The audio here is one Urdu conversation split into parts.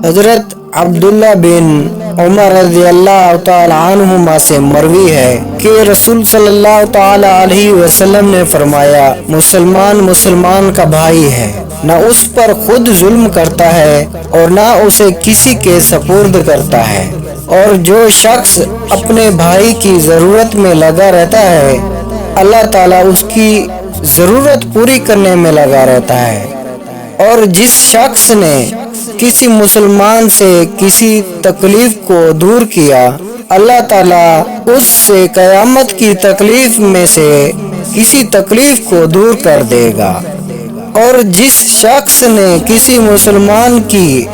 حضرت عبداللہ بن عمر رضی اللہ تعالی عنہما سے مروی ہے کہ رسول صلی اللہ تعالی علیہ وسلم نے فرمایا، مسلمان مسلمان کا بھائی ہے، نہ اس پر خود ظلم کرتا ہے اور نہ اسے کسی کے سپرد کرتا ہے، اور جو شخص اپنے بھائی کی ضرورت میں لگا رہتا ہے اللہ تعالیٰ اس کی ضرورت پوری کرنے میں لگا رہتا ہے، اور جس شخص نے کسی مسلمان سے کسی تکلیف کو دور کیا اللہ تعالیٰ اس سے قیامت کی تکلیف میں سے کسی تکلیف کو دور کر دے گا، اور جس شخص نے کسی مسلمان کی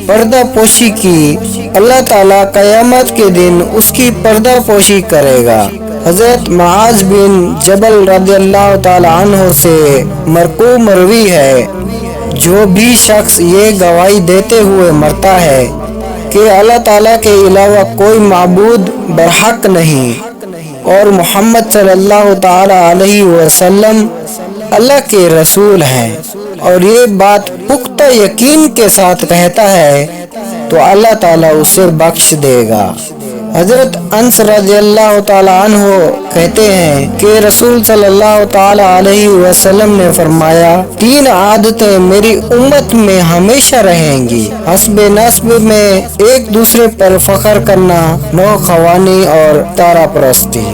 پردہ پوشی کی اللہ تعالیٰ قیامت کے دن اس کی پردہ پوشی کرے گا۔ حضرت معاذ بن جبل رضی اللہ تعالی عنہ سے مرفوع مروی ہے، جو بھی شخص یہ گواہی دیتے ہوئے مرتا ہے کہ اللہ تعالیٰ کے علاوہ کوئی معبود برحق نہیں اور محمد صلی اللہ تعالی علیہ وسلم اللہ کے رسول ہیں، اور یہ بات پختہ یقین کے ساتھ کہتا ہے تو اللہ تعالیٰ اسے بخش دے گا۔ حضرت انس رضی اللہ تعالی عنہ کہتے ہیں کہ رسول صلی اللہ تعالی علیہ وسلم نے فرمایا، 3 عادتیں میری امت میں ہمیشہ رہیں گی: حسب نسب میں ایک دوسرے پر فخر کرنا، نوخوانی اور تارا پرستی۔